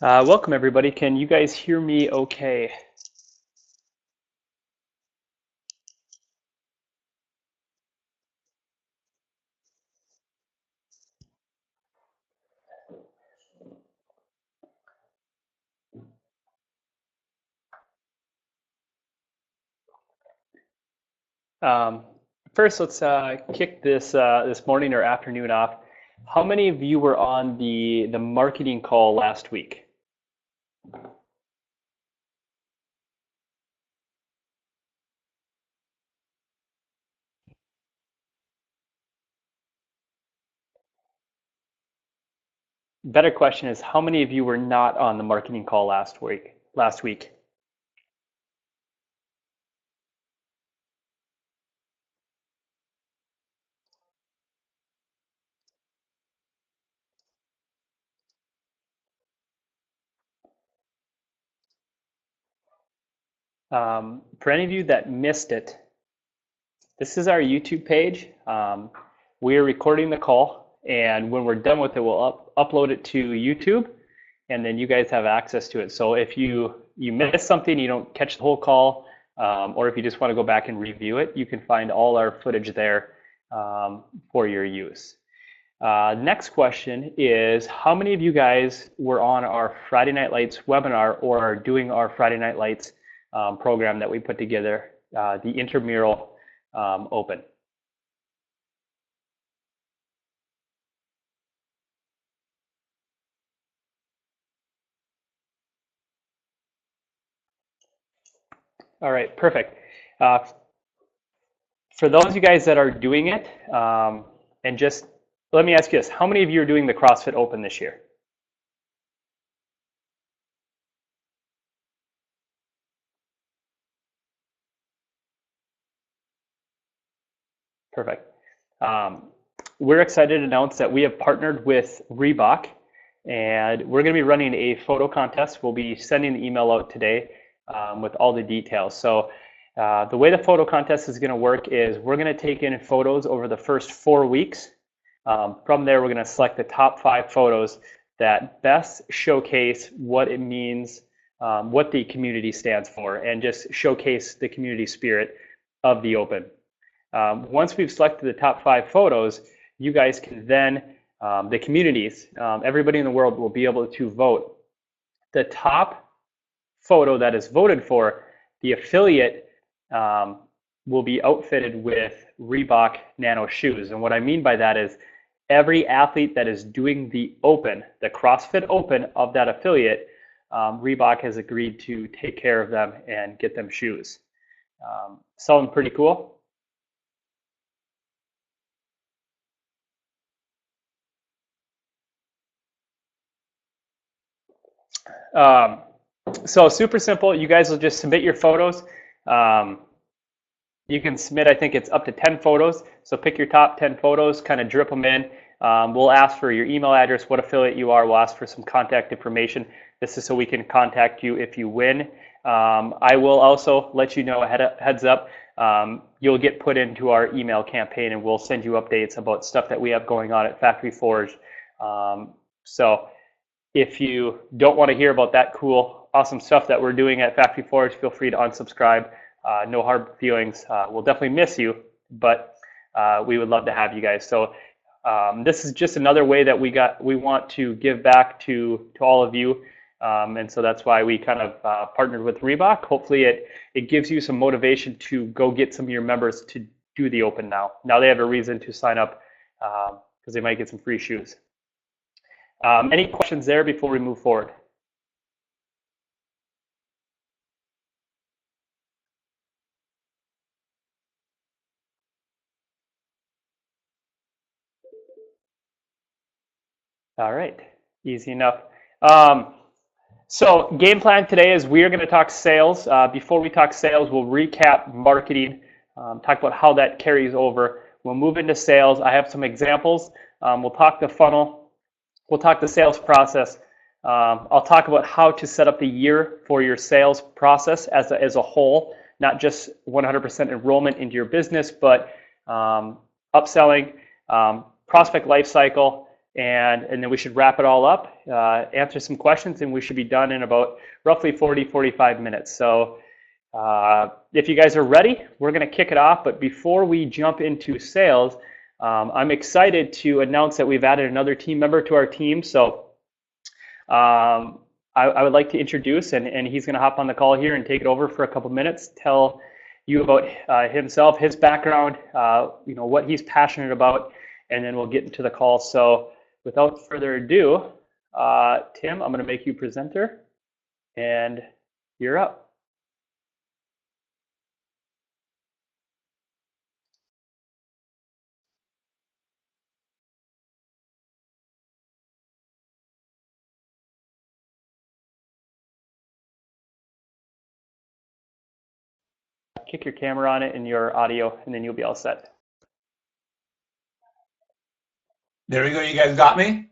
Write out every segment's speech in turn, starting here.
Welcome everybody. Can you guys hear me okay? Um, First, let's kick this morning or afternoon off. How many of you were on the marketing call last week? Better question is how many of you were not on the marketing call last week? For any of you that missed it, this is our YouTube page. We are recording the call, and when we're done with it, we'll upload it to YouTube, and then you guys have access to it. So if you miss something, you don't catch the whole call, or if you just want to go back and review it, you can find all our footage there for your use. Next question is, how many of you guys were on our Friday Night Lights webinar or are doing our Friday Night Lights program that we put together, the intramural open? All right, perfect. Uh, for those of you guys that are doing it, and just let me ask you this, how many of you are doing the CrossFit Open this year? Perfect. We're excited to announce that we have partnered with Reebok, and we're going to be running a photo contest. We'll be sending the email out today with all the details. So the way the photo contest is going to work is we're going to take in photos over the first 4 weeks. From there, we're going to select the top 5 photos that best showcase what it means, what the community stands for, and just showcase the community spirit of the Open. Once we've selected the top 5 photos, you guys can then, the communities, everybody in the world will be able to vote. The top photo that is voted for, the affiliate will be outfitted with Reebok Nano shoes. And what I mean by that is every athlete that is doing the Open, the CrossFit Open of that affiliate, Reebok has agreed to take care of them and get them shoes. Sound pretty cool? So super simple. You guys will just submit your photos. You can submit, I think it's up to 10 photos. So pick your top 10 photos, kind of drip them in. We'll ask for your email address, what affiliate you are. We'll ask for some contact information. This is so we can contact you if you win. I will also let you know, heads up, you'll get put into our email campaign and we'll send you updates about stuff that we have going on at Factory Forge. So if you don't want to hear about that cool, awesome stuff that we're doing at Factory Forge, feel free to unsubscribe. No hard feelings. We'll definitely miss you, but we would love to have you guys. So this is just another way that we want to give back to all of you. And so that's why we kind of partnered with Reebok. Hopefully it gives you some motivation to go get some of your members to do the Open now. Now they have a reason to sign up because they might get some free shoes. Any questions there before we move forward? All right, easy enough. So game plan today is we are going to talk sales. Before we talk sales, we'll recap marketing, talk about how that carries over. We'll move into sales. I have some examples. We'll talk the funnel. We'll talk the sales process. I'll talk about how to set up the year for your sales process as a whole, not just 100% enrollment into your business, but upselling, prospect lifecycle, and then we should wrap it all up, answer some questions, and we should be done in about roughly 45 minutes. So if you guys are ready, we're going to kick it off. But before we jump into sales, I'm excited to announce that we've added another team member to our team. So I would like to introduce, and he's going to hop on the call here and take it over for a couple minutes, tell you about himself, his background, what he's passionate about, and then we'll get into the call. So without further ado, Tim, I'm going to make you presenter, and you're up. Kick your camera on it and your audio, and then you'll be all set. There we go. You guys got me?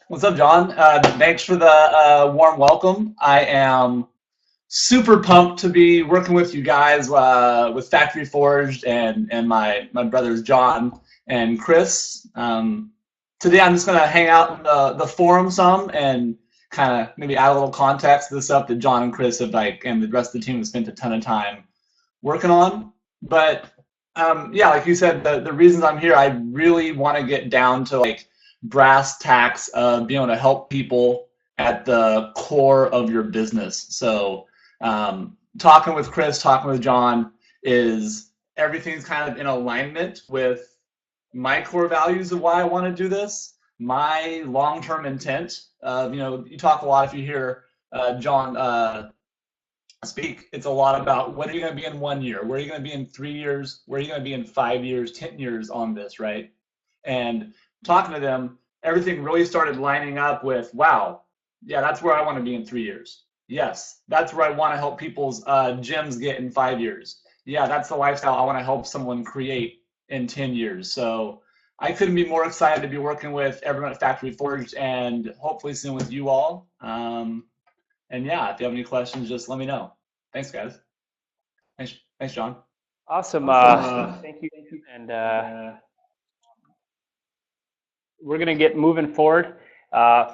What's up, John? Thanks for the warm welcome. I am super pumped to be working with you guys with Factory Forged and my brothers John and Chris. Today I'm just going to hang out in the forum some and kind of maybe add a little context to the stuff that John and Chris have and the rest of the team have spent a ton of time working on. But yeah, like you said, the reasons I'm here, I really want to get down to brass tacks of being able to help people at the core of your business. So talking with Chris, talking with John, is everything's kind of in alignment with my core values of why I want to do this, my long-term intent. You talk a lot, if you hear John speak, it's a lot about what are you going to be in 1 year, where are you going to be in 3 years, where are you going to be in 5 years, 10 years on this, right? And talking to them, everything really started lining up with, wow, yeah, that's where I want to be in 3 years. Yes, that's where I want to help people's gyms get in 5 years. Yeah, that's the lifestyle I want to help someone create in 10 years. So I couldn't be more excited to be working with everyone at Factory Forged and hopefully soon with you all. And yeah, if you have any questions, just let me know. Thanks, guys. Thanks, John. Awesome. Thank you. And we're going to get moving forward.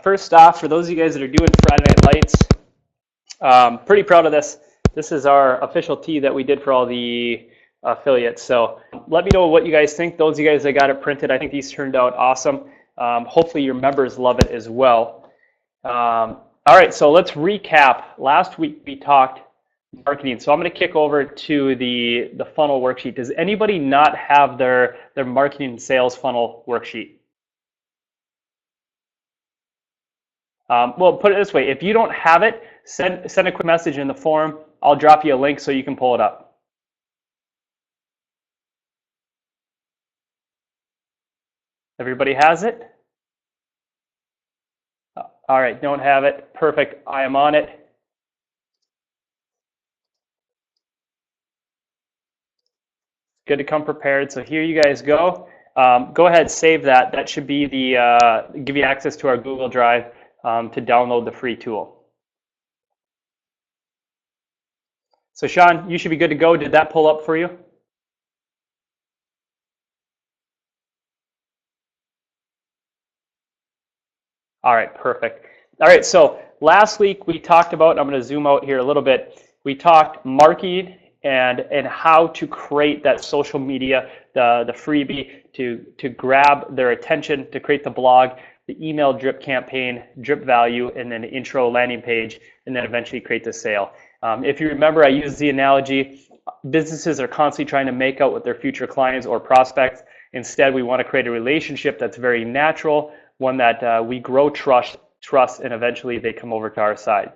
First off, for those of you guys that are doing Friday Night Lights, pretty proud of this. This is our official tee that we did for all the affiliates. So let me know what you guys think. Those of you guys that got it printed, I think these turned out awesome. Hopefully your members love it as well. All right, so let's recap. Last week we talked marketing. So I'm going to kick over to the funnel worksheet. Does anybody not have their marketing and sales funnel worksheet? Well, put it this way. If you don't have it, send a quick message in the forum. I'll drop you a link so you can pull it up. Everybody has it? All right, don't have it. Perfect. I am on it. Good to come prepared. So here you guys go. Go ahead, save that. That should be give you access to our Google Drive to download the free tool. So Sean, you should be good to go. Did that pull up for you? All right, perfect. All right, so last week we talked about, I'm going to zoom out here a little bit, we talked marketing and how to create that social media, the freebie to grab their attention, to create the blog, the email drip campaign, drip value, and then intro landing page, and then eventually create the sale. If you remember, I used the analogy, businesses are constantly trying to make out with their future clients or prospects. Instead, we want to create a relationship that's very natural, one that we grow trust, and eventually they come over to our side.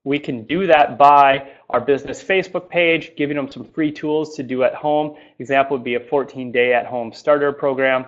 We can do that by our business Facebook page, giving them some free tools to do at home. Example would be a 14-day at-home starter program.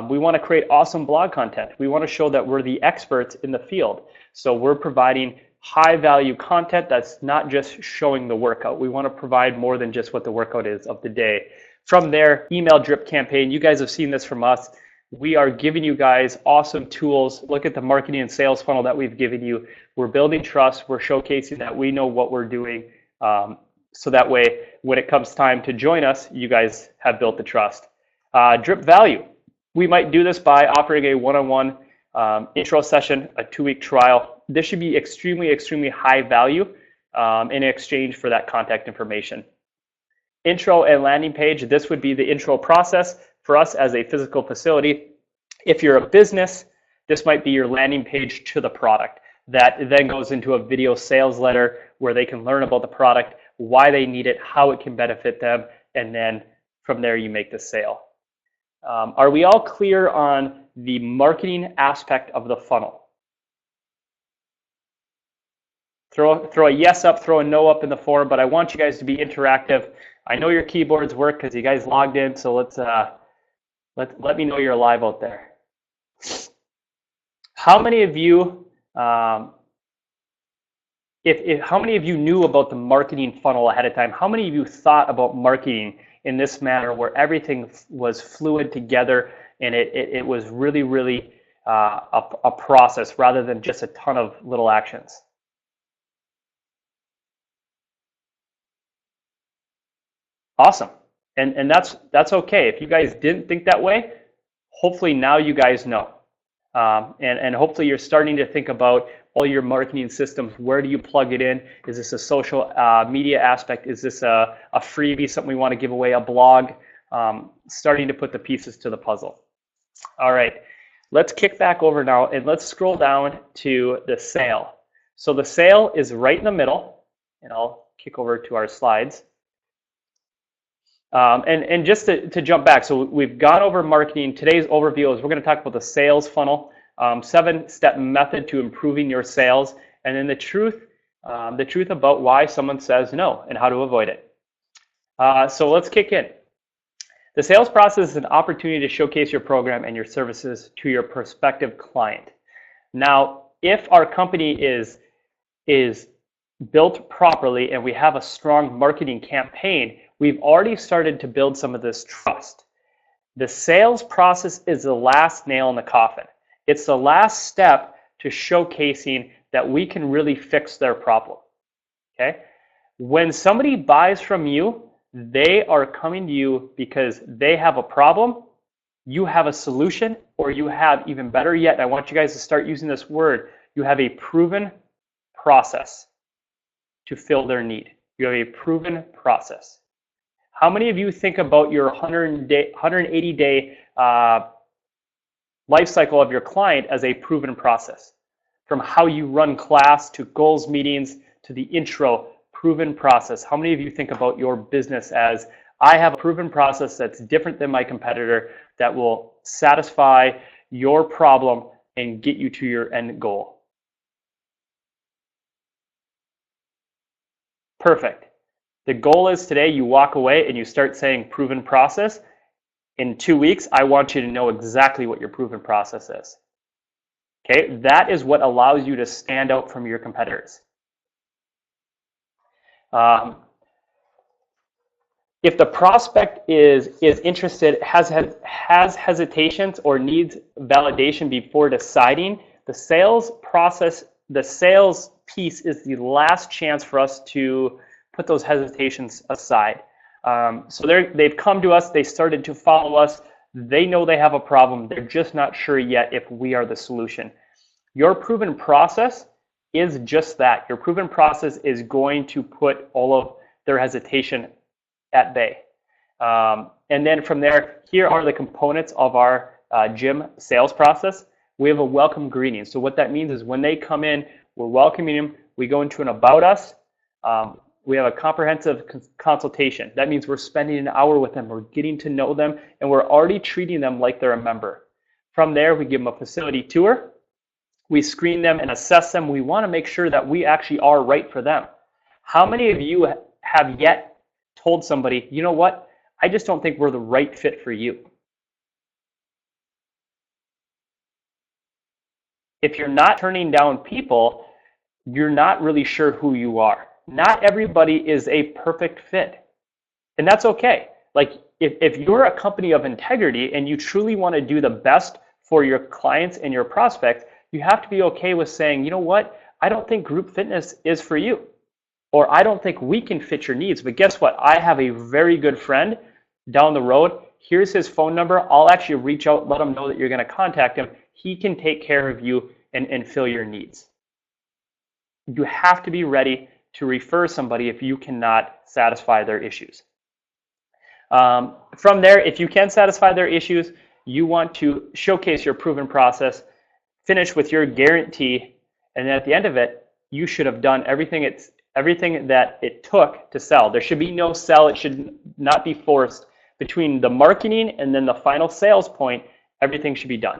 We want to create awesome blog content. We want to show that we're the experts in the field. So we're providing high-value content that's not just showing the workout. We want to provide more than just what the workout is of the day. From there, email drip campaign. You guys have seen this from us. We are giving you guys awesome tools. Look at the marketing and sales funnel that we've given you. We're building trust. We're showcasing that we know what we're doing. So that way, when it comes time to join us, you guys have built the trust. Drip value. We might do this by offering a one-on-one intro session, a 2-week trial. This should be extremely, extremely high value in exchange for that contact information. Intro and landing page, this would be the intro process for us as a physical facility. If you're a business, this might be your landing page to the product. That then goes into a video sales letter where they can learn about the product, why they need it, how it can benefit them, and then from there you make the sale. Are we all clear on the marketing aspect of the funnel? Throw a yes up, throw a no up in the forum, but I want you guys to be interactive. I know your keyboards work because you guys logged in, so let me know you're live out there. How many of you, how many of you knew about the marketing funnel ahead of time? How many of you thought about marketing in this manner where everything was fluid together and it was really, really a process rather than just a ton of little actions? Awesome. And that's okay. If you guys didn't think that way, hopefully now you guys know. And hopefully you're starting to think about all your marketing systems. Where do you plug it in? Is this a social media aspect? Is this a freebie, something we want to give away, a blog? Starting to put the pieces to the puzzle. All right, let's kick back over now and let's scroll down to the sale. So the sale is right in the middle, and I'll kick over to our slides. And just to jump back, so we've gone over marketing. Today's overview is we're going to talk about the sales funnel, 7-step method to improving your sales, and then the truth about why someone says no and how to avoid it. So let's kick in. The sales process is an opportunity to showcase your program and your services to your prospective client. Now, if our company is built properly and we have a strong marketing campaign, we've already started to build some of this trust. The sales process is the last nail in the coffin. It's the last step to showcasing that we can really fix their problem. Okay? When somebody buys from you, they are coming to you because they have a problem, you have a solution, or you have, even better yet, I want you guys to start using this word, you have a proven process to fill their need. You have a proven process. How many of you think about your 180-day life cycle of your client as a proven process? From how you run class to goals meetings to the intro, proven process. How many of you think about your business as, I have a proven process that's different than my competitor that will satisfy your problem and get you to your end goal? Perfect. The goal is today you walk away and you start saying proven process. In 2 weeks, I want you to know exactly what your proven process is. Okay, that is what allows you to stand out from your competitors. If the prospect is interested, has hesitations or needs validation before deciding, the sales process, the sales piece is the last chance for us to put those hesitations aside. So they've come to us, they started to follow us, they know they have a problem, they're just not sure yet if we are the solution. Your proven process is just that. Your proven process is going to put all of their hesitation at bay. And then from there, here are the components of our gym sales process. We have a welcome greeting. So what that means is when they come in, we're welcoming them, we go into an about us, we have a comprehensive consultation. That means we're spending an hour with them, we're getting to know them, and we're already treating them like they're a member. From there, we give them a facility tour, we screen them and assess them. We want to make sure that we actually are right for them. How many of you have yet told somebody, you know what, I just don't think we're the right fit for you? If you're not turning down people, you're not really sure who you are. Not everybody is a perfect fit. And that's okay. Like if you're a company of integrity and you truly want to do the best for your clients and your prospects, you have to be okay with saying, you know what, I don't think group fitness is for you. Or I don't think we can fit your needs. But guess what? I have a very good friend down the road. Here's his phone number. I'll actually reach out, let him know that you're going to contact him. He can take care of you and fill your needs. You have to be ready to refer somebody if you cannot satisfy their issues. From there, if you can satisfy their issues, you want to showcase your proven process, finish with your guarantee, and then at the end of it, you should have done everything that it took to sell. There should be no sell. It should not be forced. Between the marketing and then the final sales point, everything should be done.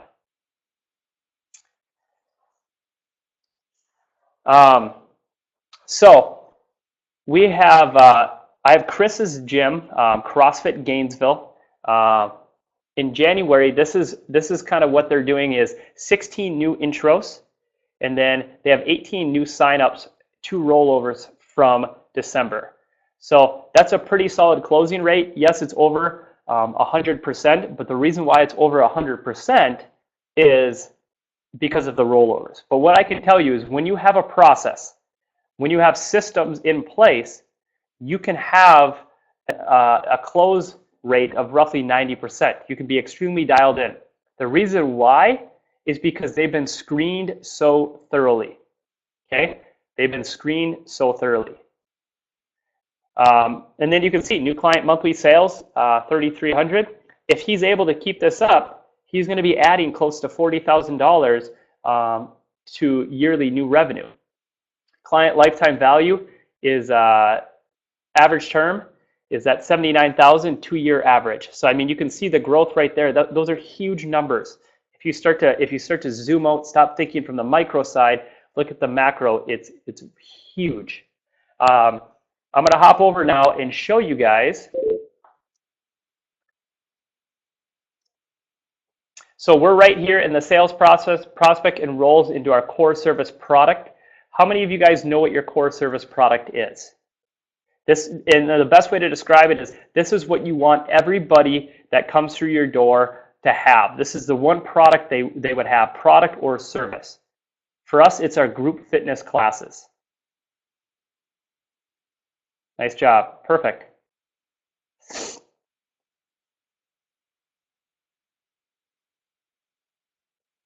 So we have, I have Chris's gym, CrossFit Gainesville. In January, this is kind of what they're doing is 16 new intros, and then they have 18 new signups, 2 rollovers from December. So that's a pretty solid closing rate. Yes, it's over 100%, but the reason why it's over 100% is because of the rollovers. But what I can tell you is when you have a process, when you have systems in place, you can have a close rate of roughly 90%. You can be extremely dialed in. The reason why is because they've been screened so thoroughly. Okay? They've been screened so thoroughly. And then you can see new client monthly sales, 3,300. If he's able to keep this up, he's going to be adding close to $40,000 to yearly new revenue. Client lifetime value is average term is at 79,000, 2-year average. So I mean, you can see the growth right there. Those are huge numbers. If you start to zoom out, stop thinking from the micro side, look at the macro. It's huge. I'm going to hop over now and show you guys. So we're right here in the sales process. Prospect enrolls into our core service product. How many of you guys know what your core service product is? And the best way to describe it is this is what you want everybody that comes through your door to have. This is the one product they would have, product or service. For us, it's our group fitness classes. Nice job. Perfect.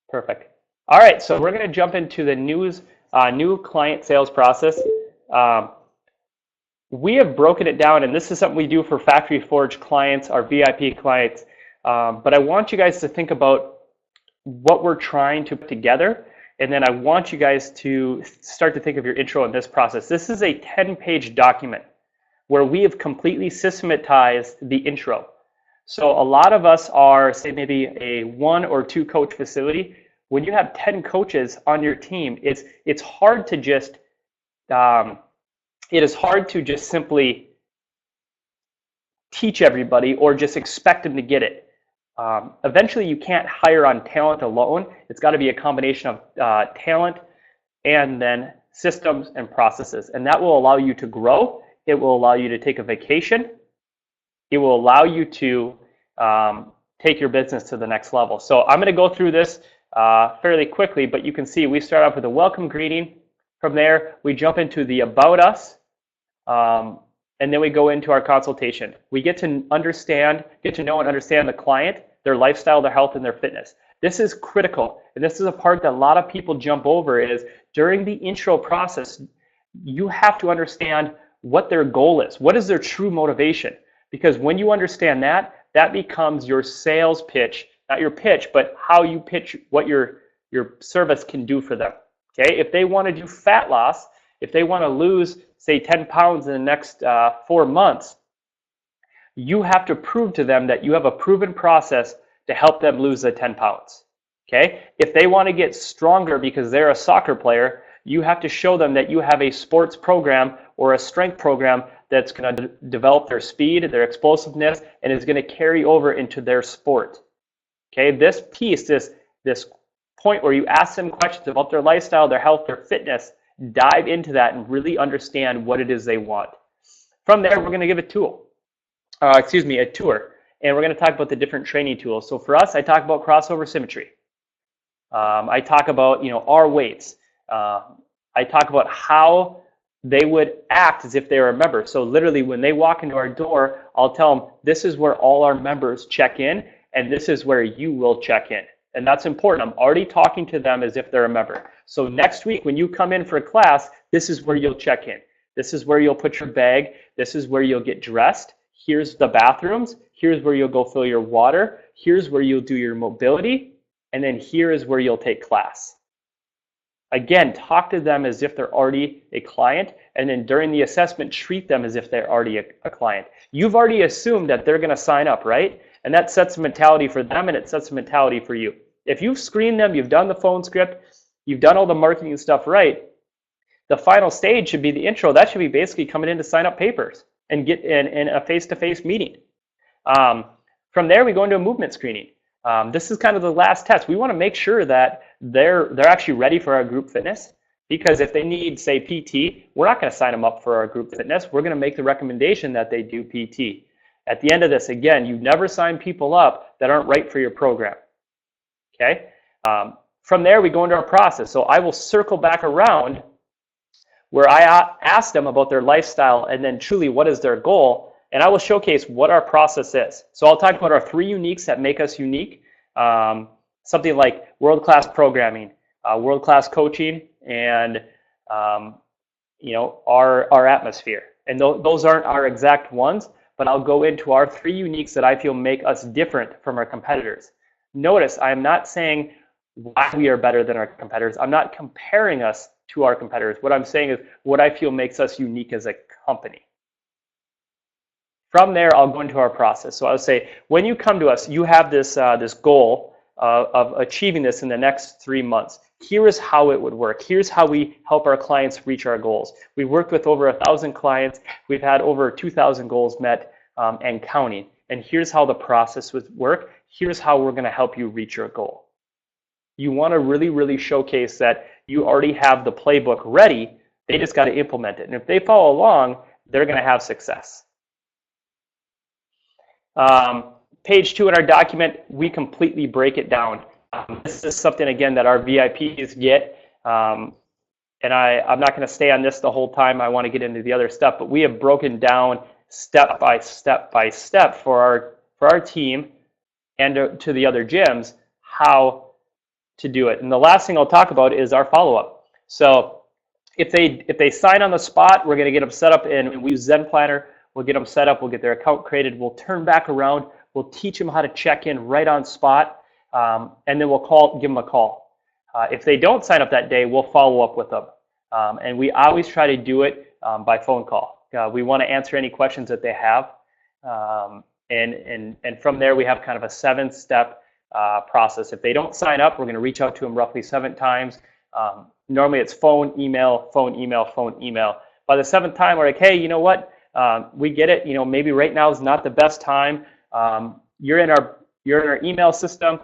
Perfect. All right, so we're going to jump into the new client sales process. We have broken it down, and this is something we do for Factory Forge clients, our VIP clients. But I want you guys to think about what we're trying to put together, and then I want you guys to start to think of your intro in this process. This is a 10-page document where we have completely systematized the intro. So a lot of us are, say, maybe a 1 or 2 coach facility. When you have 10 coaches on your team, it's hard to just simply teach everybody or just expect them to get it. Eventually, you can't hire on talent alone. It's got to be a combination of talent and then systems and processes, and that will allow you to grow. It will allow you to take a vacation. It will allow you to take your business to the next level. So I'm going to go through this fairly quickly, but you can see we start off with a welcome greeting. From there, we jump into the about us, and then we go into our consultation. We get to know and understand the client, their lifestyle, their health, and their fitness. This is critical, and this is a part that a lot of people jump over is during the intro process, you have to understand what their goal is. What is their true motivation? Because when you understand that, that becomes your sales pitch, not your pitch, but how you pitch what your service can do for them. Okay, if they want to do fat loss, if they want to lose, say, 10 pounds in the next 4 months, you have to prove to them that you have a proven process to help them lose the 10 pounds. Okay, if they want to get stronger because they're a soccer player, you have to show them that you have a sports program or a strength program that's going to develop their speed, their explosiveness, and is going to carry over into their sport. Okay, this piece, this point where you ask them questions about their lifestyle, their health, their fitness, dive into that and really understand what it is they want. From there, we're going to give a tour, and we're going to talk about the different training tools. So for us, I talk about crossover symmetry. I talk about our weights. I talk about how they would act as if they were a member. So literally when they walk into our door, I'll tell them, this is where all our members check in, and this is where you will check in. And that's important. I'm already talking to them as if they're a member. So next week when you come in for a class, this is where you'll check in. This is where you'll put your bag. This is where you'll get dressed. Here's the bathrooms. Here's where you'll go fill your water. Here's where you'll do your mobility. And then here is where you'll take class. Again, talk to them as if they're already a client, and then during the assessment, treat them as if they're already a client. You've already assumed that they're going to sign up, right? And that sets a mentality for them, and it sets a mentality for you. If you've screened them, you've done the phone script, you've done all the marketing stuff right, the final stage should be the intro. That should be basically coming in to sign up papers and get in a face-to-face meeting. From there, we go into a movement screening. This is kind of the last test. We want to make sure that they're actually ready for our group fitness, because if they need, say, PT, we're not going to sign them up for our group fitness. We're going to make the recommendation that they do PT. At the end of this, again, you never sign people up that aren't right for your program. Okay? From there, we go into our process. So I will circle back around where I ask them about their lifestyle and then truly what is their goal, and I will showcase what our process is. So I'll talk about our 3 uniques that make us unique. Something like world-class programming, world-class coaching, and our atmosphere. And those aren't our exact ones, but I'll go into our 3 uniques that I feel make us different from our competitors. Notice I am not saying why we are better than our competitors. I'm not comparing us to our competitors. What I'm saying is what I feel makes us unique as a company. From there, I'll go into our process. So I'll say, when you come to us, you have this goal of achieving this in the next 3 months. Here is how it would work. Here's how we help our clients reach our goals. We've worked with over 1,000 clients. We've had over 2,000 goals met and counting. And here's how the process would work. Here's how we're going to help you reach your goal. You want to really, really showcase that you already have the playbook ready. They just got to implement it. And if they follow along, they're going to have success. Page 2 in our document, we completely break it down. This is something, again, that our VIPs get. And I'm not going to stay on this the whole time. I want to get into the other stuff. But we have broken down step by step by step for our team and to the other gyms how to do it. And the last thing I'll talk about is our follow-up. So if they sign on the spot, we're going to get them set up, and we use Zen Planner. We'll get them set up. We'll get their account created. We'll turn back around. We'll teach them how to check in right on spot, and then we'll give them a call. If they don't sign up that day, we'll follow up with them. And we always try to do it by phone call. We want to answer any questions that they have. And from there, we have kind of a 7-step process. If they don't sign up, we're going to reach out to them roughly 7 times. Normally, it's phone, email, phone, email, phone, email. By the 7th time, we're like, hey, you know what? We get it. Maybe right now is not the best time. You're in our email system.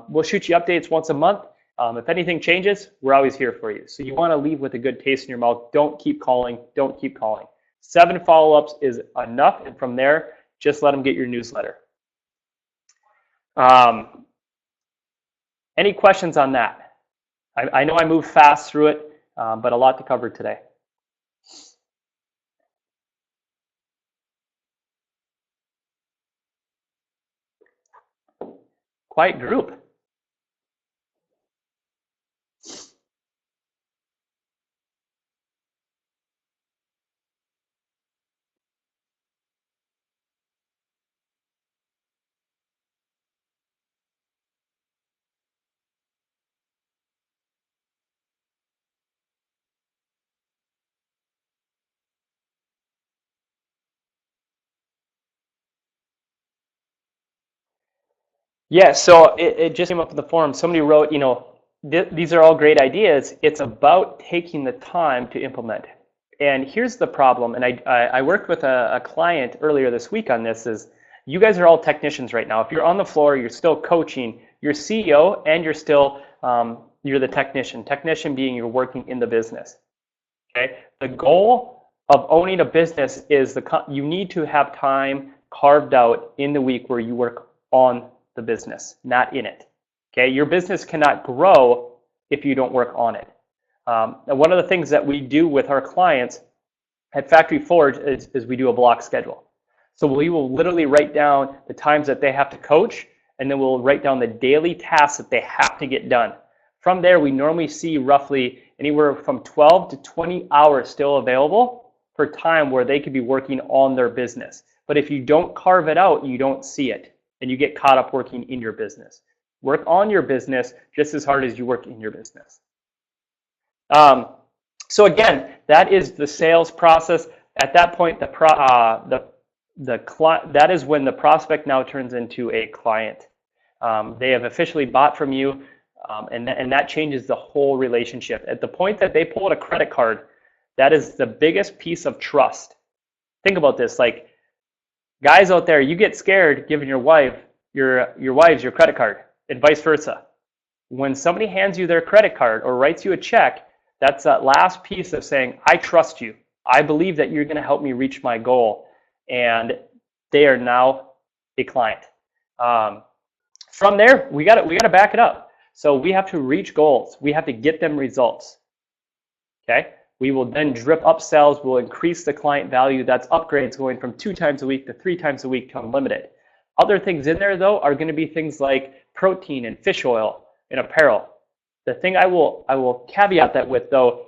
We'll shoot you updates once a month. If anything changes, we're always here for you. So you want to leave with a good taste in your mouth. Don't keep calling. Don't keep calling. 7 follow-ups is enough, and from there, just let them get your newsletter. Any questions on that? I know I moved fast through it, but a lot to cover today. Quiet group. Yeah, so it just came up in the forum. Somebody wrote, these are all great ideas. It's about taking the time to implement. And here's the problem, and I worked with a client earlier this week on this, is you guys are all technicians right now. If you're on the floor, you're still coaching, you're CEO, and you're still, you're the technician. Technician being you're working in the business, okay? The goal of owning a business is you need to have time carved out in the week where you work on the business, not in it. Okay, your business cannot grow if you don't work on it. And one of the things that we do with our clients at Factory Forge is we do a block schedule. So we will literally write down the times that they have to coach, and then we'll write down the daily tasks that they have to get done. From there, we normally see roughly anywhere from 12 to 20 hours still available for time where they could be working on their business. But if you don't carve it out, you don't see it, and you get caught up working in your business. Work on your business just as hard as you work in your business. So again, that is the sales process. At that point, that is when the prospect now turns into a client. They have officially bought from you, and that changes the whole relationship. At the point that they pull out a credit card, that is the biggest piece of trust. Think about this, like guys out there, you get scared giving your wives your credit card, and vice versa. When somebody hands you their credit card or writes you a check, that's that last piece of saying, I trust you. I believe that you're going to help me reach my goal. And they are now a client. From there, we got to back it up. So we have to reach goals. We have to get them results. Okay. We will then drip upsells. We'll increase the client value. That's upgrades going from 2 times a week to 3 times a week to unlimited. Other things in there, though, are going to be things like protein and fish oil and apparel. The thing I will caveat that with, though,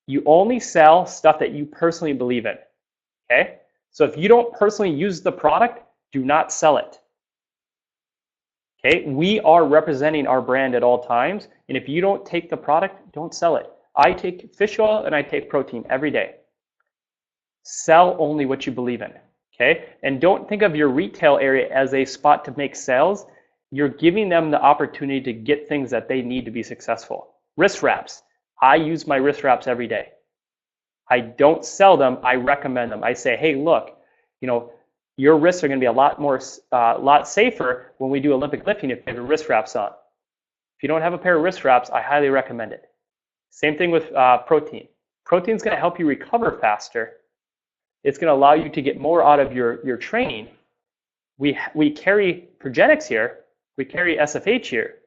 you only sell stuff that you personally believe in. Okay? So if you don't personally use the product, do not sell it. Okay? We are representing our brand at all times, and if you don't take the product, don't sell it. I take fish oil and I take protein every day. Sell only what you believe in. Okay? And don't think of your retail area as a spot to make sales. You're giving them the opportunity to get things that they need to be successful. Wrist wraps. I use my wrist wraps every day. I don't sell them. I recommend them. I say, hey, look, your wrists are going to be a lot safer when we do Olympic lifting if you have wrist wraps on. If you don't have a pair of wrist wraps, I highly recommend it. Same thing with protein. Protein is going to help you recover faster. It's going to allow you to get more out of your training. We carry Progenics here. We carry SFH here.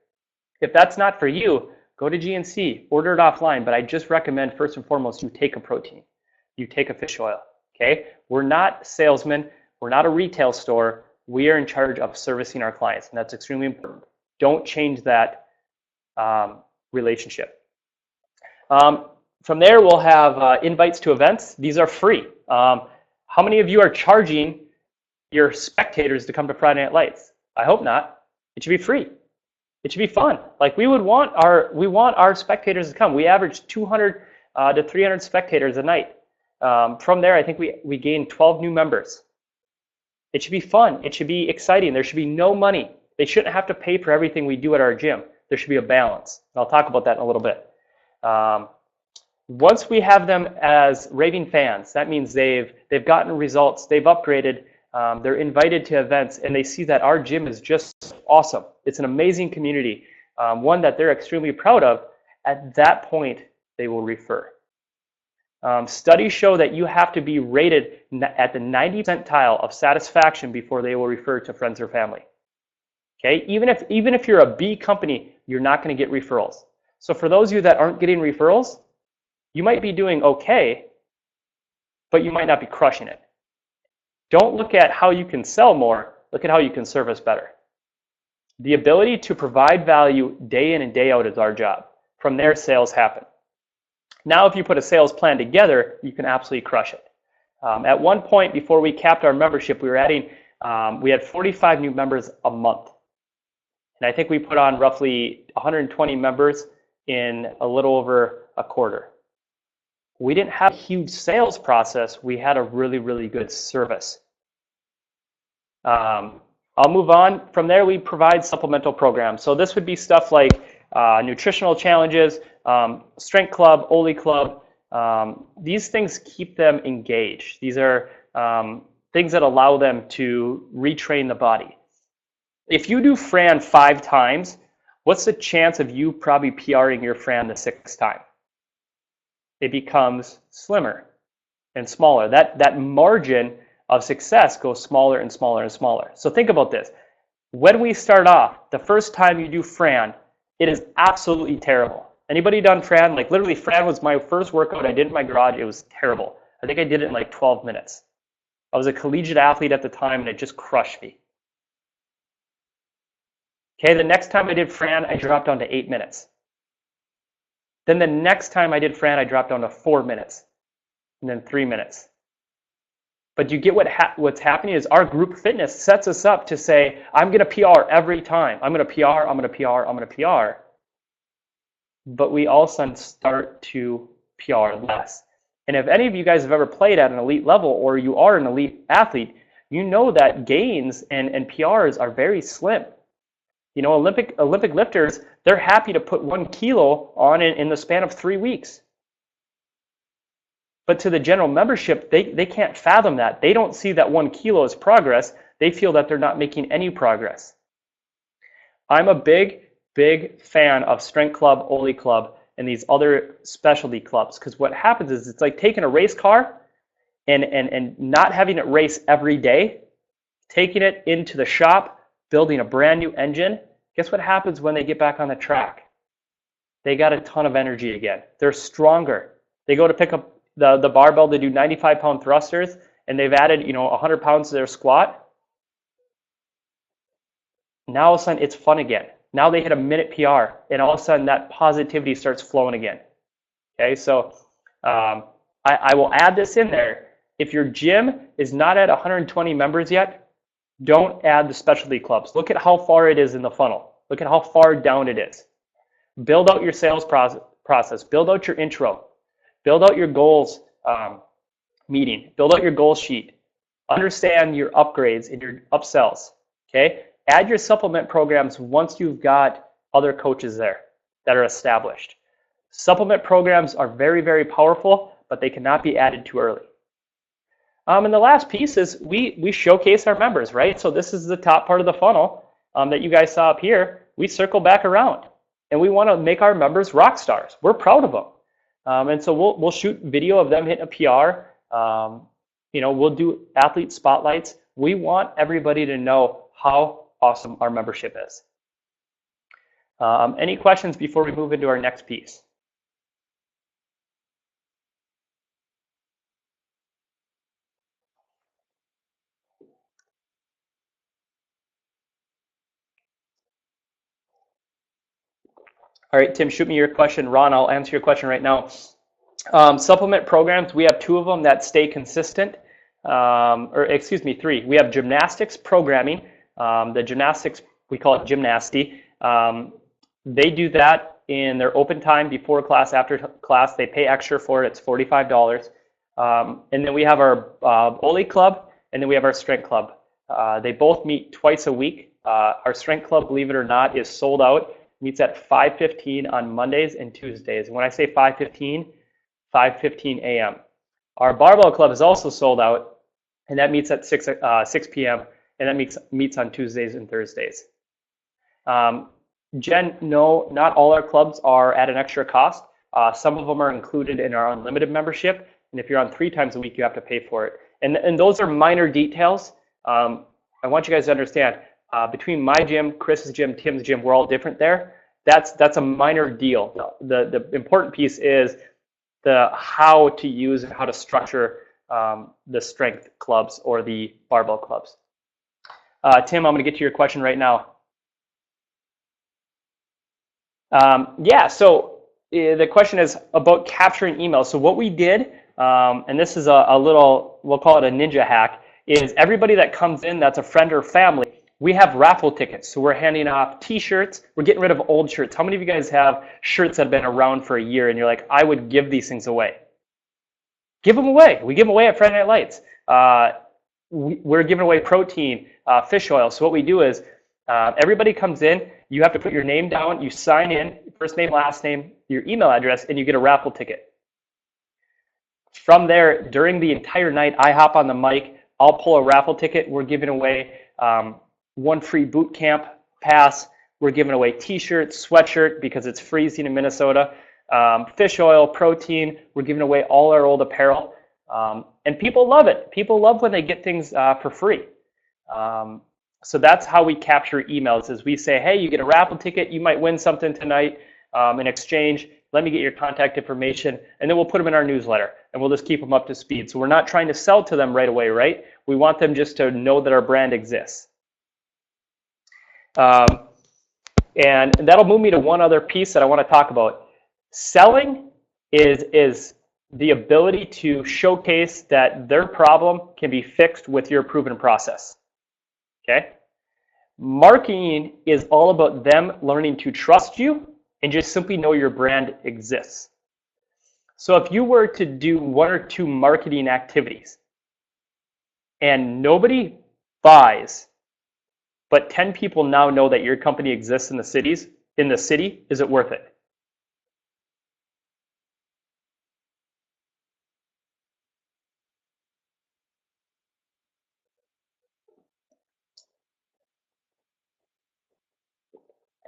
If that's not for you, go to GNC, order it offline, but I just recommend first and foremost you take a protein. You take a fish oil, okay? We're not salesmen. We're not a retail store. We are in charge of servicing our clients, and that's extremely important. Don't change that relationship. From there, we'll have invites to events. These are free. How many of you are charging your spectators to come to Friday Night Lights? I hope not. It should be free. It should be fun. Like we want our spectators to come. We average 200 to 300 spectators a night. From there, I think we gained 12 new members. It should be fun. It should be exciting. There should be no money. They shouldn't have to pay for everything we do at our gym. There should be a balance. And I'll talk about that in a little bit. Once we have them as raving fans, that means they've gotten results, they've upgraded, they're invited to events, and they see that our gym is just awesome. It's an amazing community, one that they're extremely proud of. At that point, they will refer. Studies show that you have to be rated at the 90th percentile of satisfaction before they will refer to friends or family. Okay, even if you're a B company, you're not going to get referrals. So for those of you that aren't getting referrals, you might be doing okay, but you might not be crushing it. Don't look at how you can sell more, look at how you can service better. The ability to provide value day in and day out is our job. From there, sales happen. Now, if you put a sales plan together, you can absolutely crush it. At one point, before we capped our membership, we had 45 new members a month. And I think we put on roughly 120 members in a little over a quarter. We didn't have a huge sales process. We had a really, really good service. I'll move on. From there, we provide supplemental programs. So this would be stuff like nutritional challenges, strength club, Oli club. These things keep them engaged. These are things that allow them to retrain the body. If you do Fran 5 times, what's the chance of you probably PRing your Fran the 6th time? It becomes slimmer and smaller. That margin of success goes smaller and smaller and smaller. So think about this. When we start off, the first time you do Fran, it is absolutely terrible. Anybody done Fran? Like literally Fran was my first workout I did in my garage. It was terrible. I think I did it in like 12 minutes. I was a collegiate athlete at the time and it just crushed me. Okay, the next time I did Fran, I dropped down to 8 minutes. Then the next time I did Fran, I dropped down to 4 minutes and then 3 minutes. But you get what's happening is our group fitness sets us up to say, I'm going to PR every time. I'm going to PR, I'm going to PR, I'm going to PR. But we all of a sudden start to PR less. And if any of you guys have ever played at an elite level or you are an elite athlete, you know that gains and PRs are very slim. You know, Olympic lifters, they're happy to put 1 kilo on in the span of 3 weeks. But to the general membership, they can't fathom that. They don't see that 1 kilo as progress. They feel that they're not making any progress. I'm a big fan of Strength Club, Oli Club, and these other specialty clubs, because what happens is it's like taking a race car and not having it race every day, taking it into the shop, building a brand new engine. Guess what happens when they get back on the track? They got a ton of energy again. They're stronger. They go to pick up the barbell to do 95-pound thrusters, and they've added 100 pounds to their squat. Now all of a sudden it's fun again. Now they hit a minute PR, and all of a sudden that positivity starts flowing again. Okay, so I will add this in there. If your gym is not at 120 members yet, don't add the specialty clubs. Look at how far it is in the funnel. Look at how far down it is. Build out your sales process. Build out your intro. Build out your goals meeting. Build out your goals sheet. Understand your upgrades and your upsells. Okay? Add your supplement programs once you've got other coaches there that are established. Supplement programs are very, very powerful, but they cannot be added too early. And the last piece is we showcase our members, right? So this is the top part of the funnel that you guys saw up here. We circle back around, and we want to make our members rock stars. We're proud of them. And so we'll shoot video of them hitting a PR. We'll do athlete spotlights. We want everybody to know how awesome our membership is. Any questions before we move into our next piece? All right, Tim, shoot me your question. Ron, I'll answer your question right now. Supplement programs, we have 2 of them that stay consistent, three. We have gymnastics programming. The gymnastics, we call it Gymnasty. They do that in their open time before class, after class. They pay extra for it. It's $45. And then we have our Oli Club, and then we have our Strength Club. They both meet twice a week. Our Strength Club, believe it or not, is sold out. Meets at 5:15 on Mondays and Tuesdays. And when I say 5:15 a.m. Our Barbell Club is also sold out, and that meets at 6 p.m. and that meets on Tuesdays and Thursdays. Jen, no, not all our clubs are at an extra cost. Some of them are included in our unlimited membership, and if you're on 3 times a week, you have to pay for it. And those are minor details. I want you guys to understand, between my gym, Chris's gym, Tim's gym, we're all different there. That's a minor deal. The important piece is the how to use and how to structure the strength clubs or the barbell clubs. Tim, I'm going to get to your question right now. So the question is about capturing emails. So what we did, and this is a little, we'll call it a ninja hack, is everybody that comes in that's a friend or family, we have raffle tickets. So we're handing off t-shirts. We're getting rid of old shirts. How many of you guys have shirts that have been around for a year and you're like, I would give these things away? Give them away. We give them away at Friday Night Lights. We're giving away protein, fish oil. So what we do is everybody comes in, you have to put your name down, you sign in, first name, last name, your email address, and you get a raffle ticket. From there, during the entire night, I hop on the mic, I'll pull a raffle ticket. We're giving away 1 free boot camp pass. We're giving away t-shirts, sweatshirt because it's freezing in Minnesota, fish oil, protein. We're giving away all our old apparel. And people love it. People love when they get things for free. So that's how we capture emails, is we say, hey, you get a raffle ticket. You might win something tonight. In exchange, let me get your contact information, and then we'll put them in our newsletter, and we'll just keep them up to speed. So we're not trying to sell to them right away, right? We want them just to know that our brand exists. And that'll move me to one other piece that I want to talk about. Selling is the ability to showcase that their problem can be fixed with your proven process. Okay? Marketing is all about them learning to trust you and just simply know your brand exists. So if you were to do 1 or 2 marketing activities and nobody buys, but 10 people now know that your company exists in the city, is it worth it?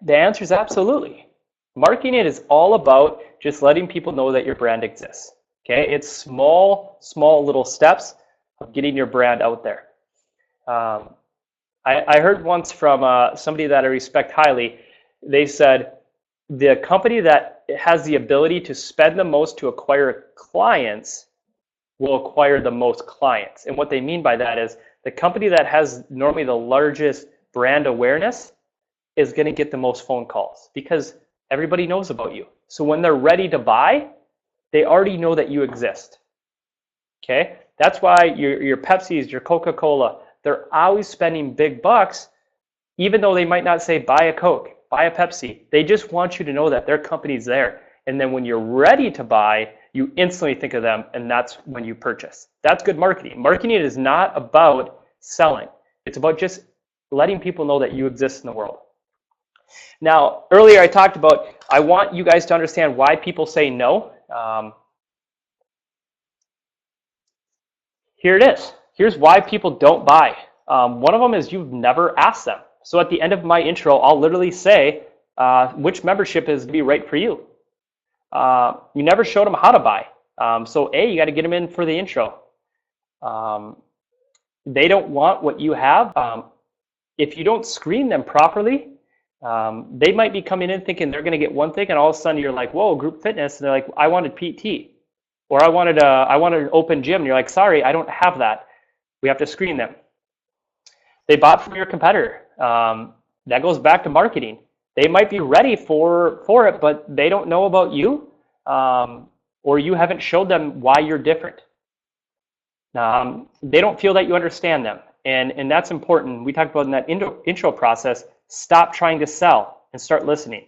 The answer is absolutely. Marketing is all about just letting people know that your brand exists. Okay, it's small little steps of getting your brand out there. I heard once from somebody that I respect highly. They said the company that has the ability to spend the most to acquire clients will acquire the most clients. And what they mean by that is the company that has normally the largest brand awareness is going to get the most phone calls because everybody knows about you. So when they're ready to buy, they already know that you exist. Okay? That's why your Pepsi's, your Coca-Cola, they're always spending big bucks, even though they might not say buy a Coke, buy a Pepsi. They just want you to know that their company's there. And then when you're ready to buy, you instantly think of them, and that's when you purchase. That's good marketing. Marketing is not about selling. It's about just letting people know that you exist in the world. Now, earlier I talked about, I want you guys to understand why people say no. Here it is. Here's why people don't buy. One of them is you've never asked them. So at the end of my intro, I'll literally say which membership is to be right for you. You never showed them how to buy. So A, you got to get them in for the intro. They don't want what you have. If you don't screen them properly, they might be coming in thinking they're going to get one thing, and all of a sudden you're like, whoa, group fitness. And they're like, I wanted PT. Or I wanted an open gym. And you're like, sorry, I don't have that. We have to screen them. They bought from your competitor. That goes back to marketing. They might be ready for it, but they don't know about you, or you haven't showed them why you're different. They don't feel that you understand them, and that's important. We talked about in that intro process, stop trying to sell and start listening.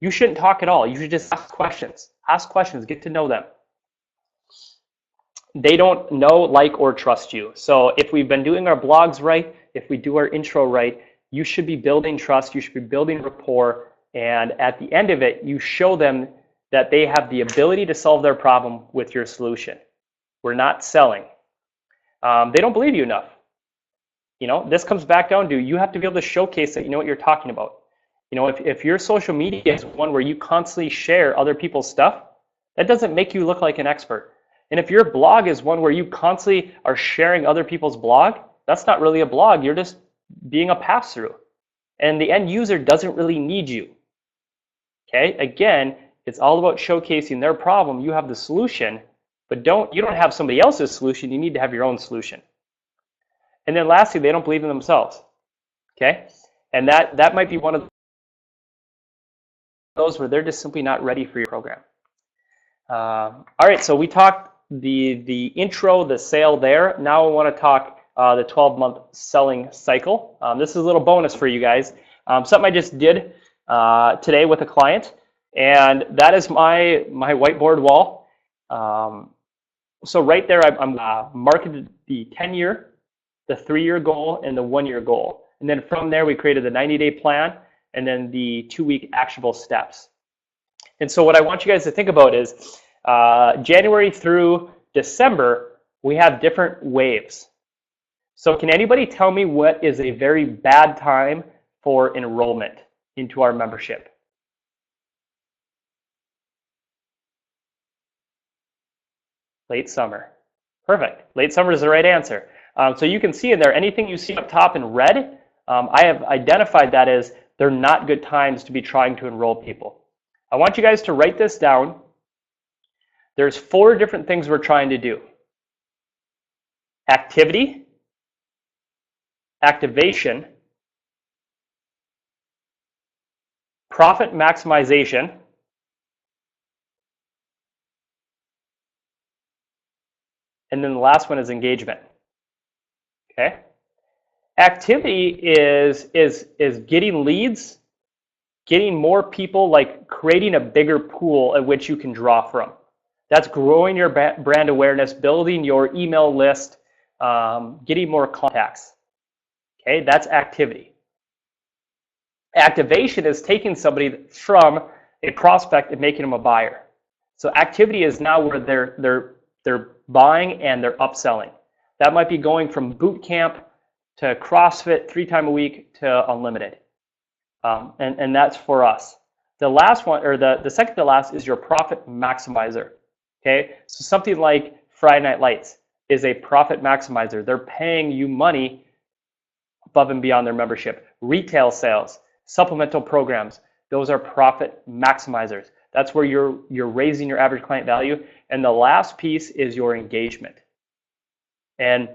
You shouldn't talk at all. You should just ask questions. Ask questions, get to know them. They don't know, like, or trust you. So if we've been doing our blogs right, if we do our intro right, you should be building trust, you should be building rapport, and at the end of it, you show them that they have the ability to solve their problem with your solution. We're not selling. They don't believe you enough. You know, this comes back down to you have to be able to showcase that you know what you're talking about. You know, if your social media is one where you constantly share other people's stuff, that doesn't make you look like an expert. And if your blog is one where you constantly are sharing other people's blog, that's not really a blog. You're just being a pass-through. And the end user doesn't really need you. Okay, again, it's all about showcasing their problem. You have the solution, but you don't have somebody else's solution. You need to have your own solution. And then lastly, they don't believe in themselves. Okay, and that might be one of those where they're just simply not ready for your program. All right, so we talked the intro, the sale there. Now I want to talk the 12-month selling cycle. This is a little bonus for you guys. Something I just did today with a client, and that is my whiteboard wall. So right there, I'm marketed the 10-year, the 3-year goal, and the 1-year goal. And then from there, we created the 90-day plan, and then the 2-week actionable steps. And so what I want you guys to think about is January through December, we have different waves. So can anybody tell me what is a very bad time for enrollment into our membership? Late summer. Perfect. Late summer is the right answer. So you can see in there, anything you see up top in red, I have identified that as they're not good times to be trying to enroll people. I want you guys to write this down. There's 4 different things we're trying to do. Activity, activation, profit maximization, and then the last one is engagement. Okay? Activity is getting leads, getting more people, like creating a bigger pool at which you can draw from. That's growing your brand awareness, building your email list, getting more contacts. Okay, that's activity. Activation is taking somebody from a prospect and making them a buyer. So activity is now where they're buying and they're upselling. That might be going from boot camp to CrossFit 3 times a week to unlimited. And that's for us. The last one, or the second to last, is your profit maximizer. Okay, so something like Friday Night Lights is a profit maximizer. They're paying you money above and beyond their membership. Retail sales, supplemental programs, those are profit maximizers. That's where you're raising your average client value. And the last piece is your engagement. And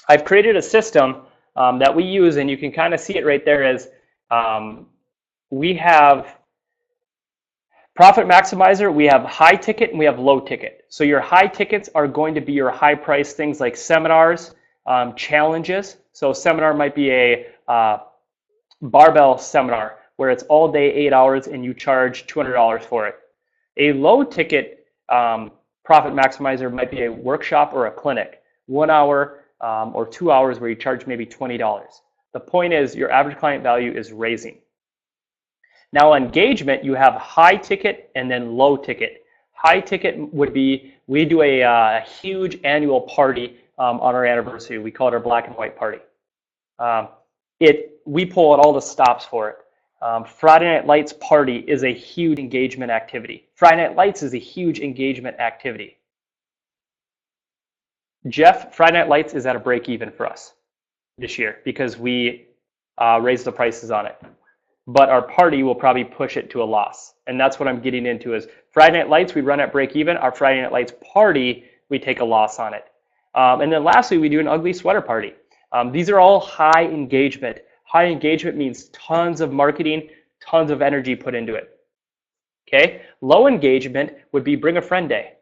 I've created a system that we use, and you can kind of see it right there as we have profit maximizer, we have high ticket, and we have low ticket. So your high tickets are going to be your high price things like seminars, challenges. So a seminar might be a barbell seminar where it's all day, 8 hours, and you charge $200 for it. A low ticket profit maximizer might be a workshop or a clinic, 1 hour or 2 hours where you charge maybe $20. The point is your average client value is raising. Now engagement, you have high ticket and then low ticket. High ticket would be, we do a huge annual party on our anniversary. We call it our black and white party. We pull out all the stops for it. Friday Night Lights party is a huge engagement activity. Friday Night Lights is a huge engagement activity. Jeff, Friday Night Lights is at a break even for us this year because we raised the prices on it. But our party will probably push it to a loss. And that's what I'm getting into is Friday Night Lights, we run at break even. Our Friday Night Lights party, we take a loss on it. And then lastly, we do an ugly sweater party. These are all high engagement. High engagement means tons of marketing, tons of energy put into it. Okay, low engagement would be bring a friend day.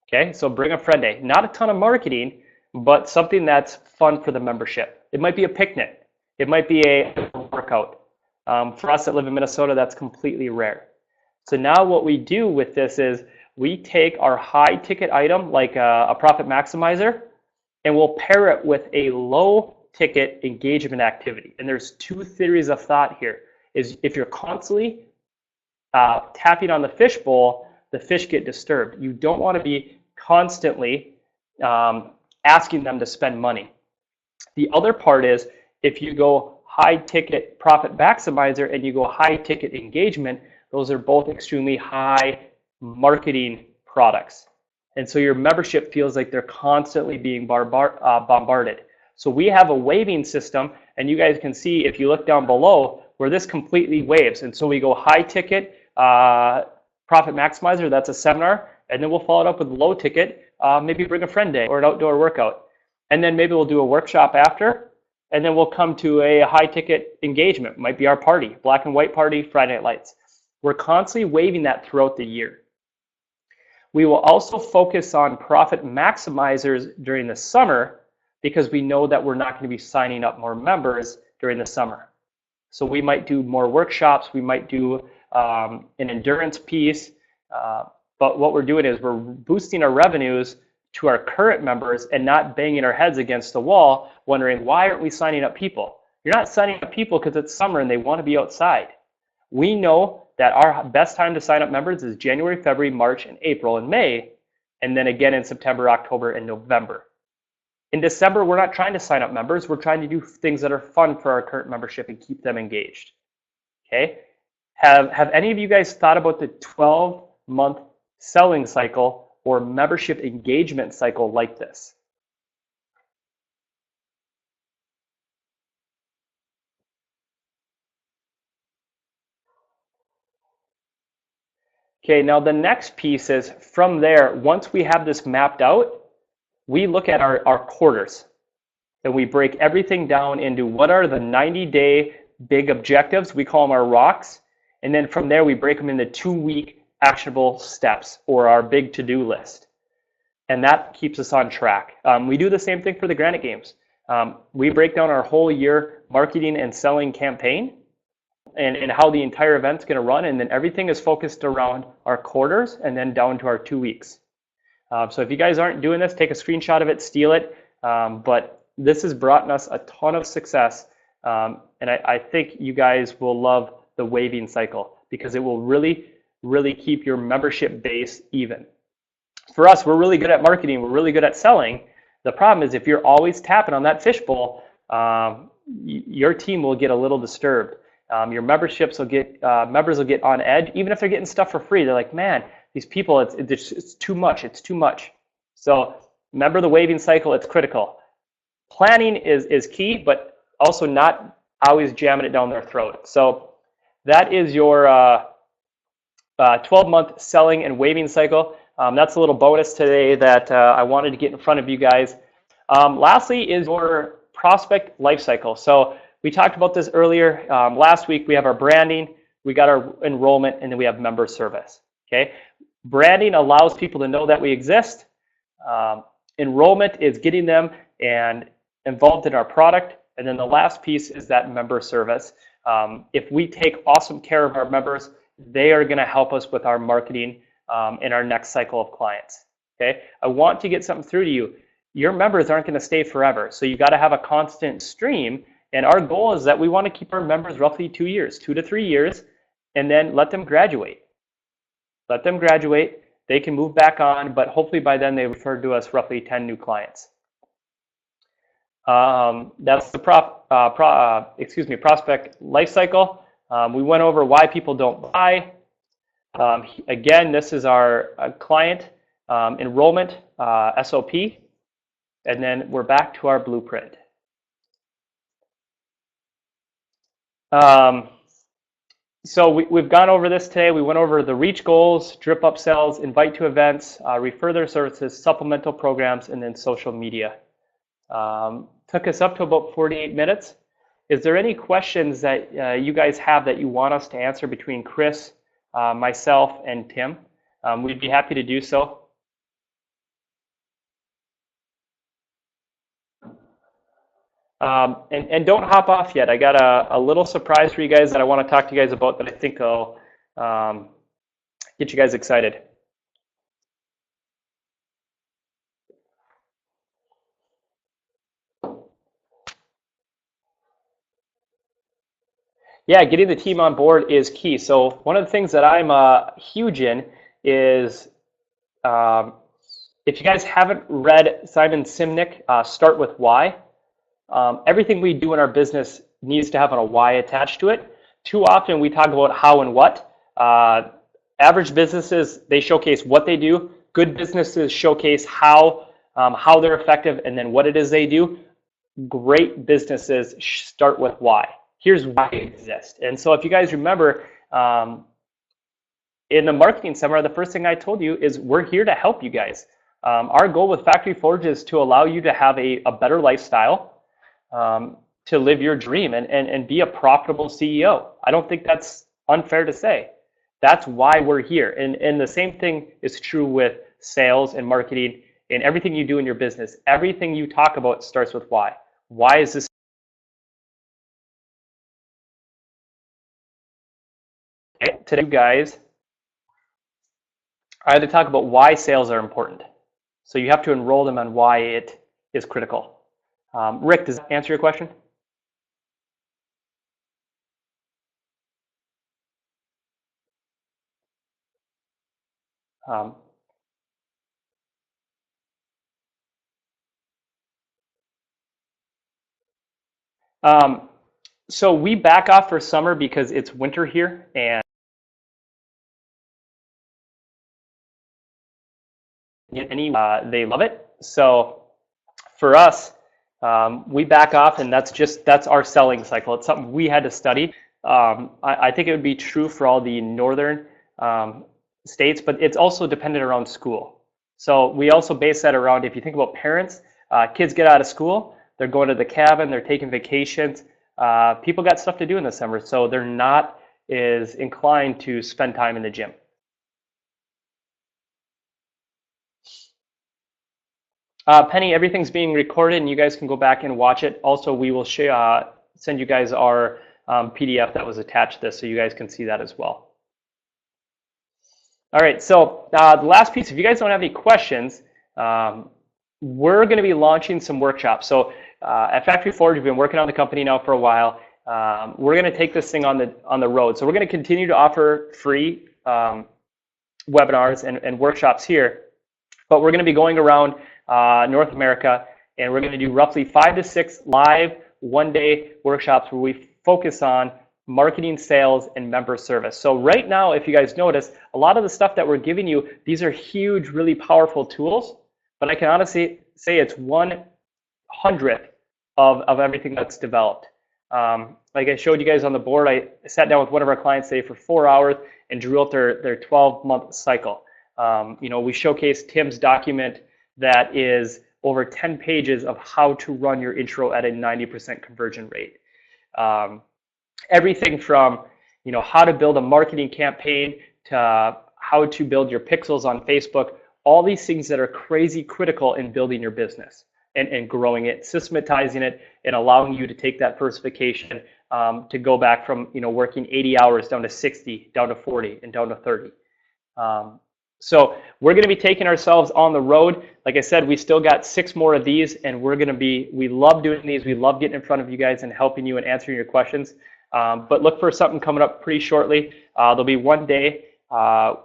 Okay, so bring a friend day. Not a ton of marketing, but something that's fun for the membership. It might be a picnic. It might be a workout. For us that live in Minnesota, that's completely rare. So now what we do with this is we take our high ticket item like a profit maximizer and we'll pair it with a low ticket engagement activity. And there's 2 theories of thought here. Is if you're constantly tapping on the fishbowl, the fish get disturbed. You don't want to be constantly asking them to spend money. The other part is if you go high ticket profit maximizer and you go high ticket engagement, those are both extremely high marketing products. And so your membership feels like they're constantly being bombarded. So we have a waving system, and you guys can see if you look down below where this completely waves. And so we go high ticket profit maximizer, that's a seminar, and then we'll follow it up with low ticket, maybe bring a friend day or an outdoor workout. And then maybe we'll do a workshop after, and then we'll come to a high ticket engagement. It might be our party, black and white party, Friday Night Lights. We're constantly waving that throughout the year. We will also focus on profit maximizers during the summer because we know that we're not going to be signing up more members during the summer. So we might do more workshops, we might do an endurance piece, but what we're doing is we're boosting our revenues to our current members and not banging our heads against the wall wondering why aren't we signing up people? You're not signing up people because it's summer and they want to be outside. We know that our best time to sign up members is January, February, March, and April, and May, and then again in September, October, and November. In December, we're not trying to sign up members. We're trying to do things that are fun for our current membership and keep them engaged. Okay? Have any of you guys thought about the 12-month selling cycle or membership engagement cycle like this? Okay, now the next piece is from there, once we have this mapped out, we look at our quarters and we break everything down into what are the 90-day big objectives. We call them our rocks. And then from there, we break them into 2-week actionable steps or our big to-do list. And that keeps us on track. We do the same thing for the Granite Games. We break down our whole year marketing and selling campaign and how the entire event's going to run, and then everything is focused around our quarters and then down to our 2 weeks. So if you guys aren't doing this, take a screenshot of it, steal it. But this has brought us a ton of success, and I think you guys will love the waving cycle because it will really, really keep your membership base even. For us, we're really good at marketing, we're really good at selling. The problem is if you're always tapping on that fishbowl, your team will get a little disturbed. Your members will get on edge, even if they're getting stuff for free. They're like, man, these people, it's too much, it's too much. So remember the waving cycle, it's critical. Planning is key, but also not always jamming it down their throat. So that is your 12-month selling and waving cycle. That's a little bonus today that I wanted to get in front of you guys. Lastly is your prospect life cycle. So we talked about this earlier. Last week we have our branding, we got our enrollment, and then we have member service. Okay, branding allows people to know that we exist. Enrollment is getting them and involved in our product, and then the last piece is that member service. If we take awesome care of our members, they are going to help us with our marketing in our next cycle of clients. Okay, I want to get something through to you. Your members aren't going to stay forever, so you got to have a constant stream. And our goal is that we want to keep our members roughly 2 years, 2 to 3 years, and then let them graduate. Let them graduate. They can move back on, but hopefully by then they refer to us roughly 10 new clients. That's the prospect life cycle. We went over why people don't buy. Again, this is our client enrollment SOP, and then we're back to our blueprint. So we've gone over this today. We went over the reach goals, drip upsells, invite to events, refer their services, supplemental programs, and then social media. Took us up to about 48 minutes. Is there any questions that you guys have that you want us to answer between Chris, myself, and Tim? We'd be happy to do so. And don't hop off yet. I got a little surprise for you guys that I want to talk to you guys about that I think will get you guys excited. Yeah, getting the team on board is key. So one of the things that I'm huge in is if you guys haven't read Simon Sinek, Start With Why. Everything we do in our business needs to have a why attached to it. Too often we talk about how and what. Average businesses, they showcase what they do. Good businesses showcase how they're effective and then what it is they do. Great businesses start with why. Here's why we exist. And so if you guys remember, in the marketing seminar, the first thing I told you is we're here to help you guys. Our goal with Factory Forge is to allow you to have a better lifestyle, to live your dream and be a profitable CEO. I don't think that's unfair to say. That's why we're here. And the same thing is true with sales and marketing and everything you do in your business. Everything you talk about starts with why. Why is this? Today, you guys, I had to talk about why sales are important. So you have to enroll them on why it is critical. Rick, does that answer your question? So we back off for summer because it's winter here and they love it. So for us, we back off, and that's our selling cycle. It's something we had to study. I think it would be true for all the northern states, but it's also dependent around school. So we also base that around, if you think about parents, kids get out of school, they're going to the cabin, they're taking vacations. People got stuff to do in the summer, so they're not as inclined to spend time in the gym. Penny, everything's being recorded and you guys can go back and watch it. Also, we will send you guys our PDF that was attached to this so you guys can see that as well. All right, so the last piece, if you guys don't have any questions, we're going to be launching some workshops. So at Factory Forge, we've been working on the company now for a while. We're going to take this thing on the road. So we're going to continue to offer free webinars and workshops here, but we're going to be going around North America, and we're going to do roughly 5 to 6 live one-day workshops where we focus on marketing, sales, and member service. So right now, if you guys notice, a lot of the stuff that we're giving you, these are huge, really powerful tools, but I can honestly say it's 1/100th of everything that's developed. Like I showed you guys on the board, I sat down with one of our clients today for 4 hours and drew out their 12-month cycle. We showcased Tim's document that is over 10 pages of how to run your intro at a 90% conversion rate. Everything from how to build a marketing campaign to how to build your pixels on Facebook, all these things that are crazy critical in building your business and growing it, systematizing it, and allowing you to take that first vacation to go back from working 80 hours down to 60, down to 40, and down to 30. So we're going to be taking ourselves on the road. Like I said, we still got 6 more of these, and we love doing these. We love getting in front of you guys and helping you and answering your questions. But look for something coming up pretty shortly. There'll be one-day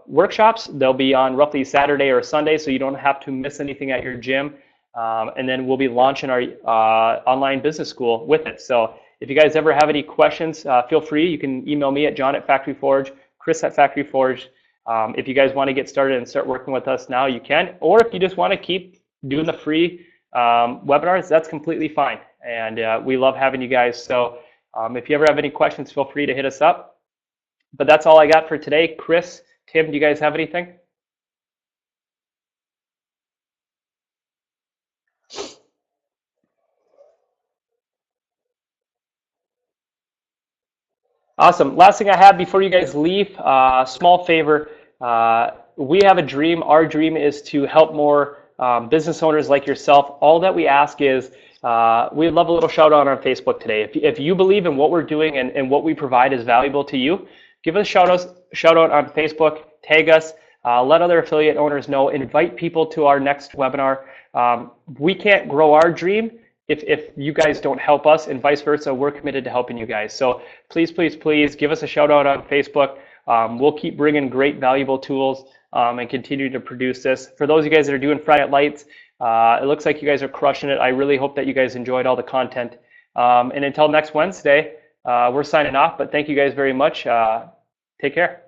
workshops. They'll be on roughly Saturday or Sunday, so you don't have to miss anything at your gym. And then we'll be launching our online business school with it. So if you guys ever have any questions, feel free. You can email me at john@FactoryForge, Chris@FactoryForge. If you guys want to get started and start working with us now, you can. Or if you just want to keep doing the free webinars, that's completely fine. And we love having you guys. So if you ever have any questions, feel free to hit us up. But that's all I got for today. Chris, Tim, do you guys have anything? Awesome. Last thing I have before you guys leave, small favor. We have a dream. Our dream is to help more business owners like yourself. All that we ask is we'd love a little shout out on Facebook today. If you believe in what we're doing and what we provide is valuable to you, give us a shout out on Facebook, tag us, let other affiliate owners know, invite people to our next webinar. We can't grow our dream if you guys don't help us, and vice versa. We're committed to helping you guys. So please, please, please give us a shout out on Facebook. We'll keep bringing great, valuable tools and continue to produce this. For those of you guys that are doing Friday Night Lights, it looks like you guys are crushing it. I really hope that you guys enjoyed all the content. And until next Wednesday, we're signing off, but thank you guys very much. Take care.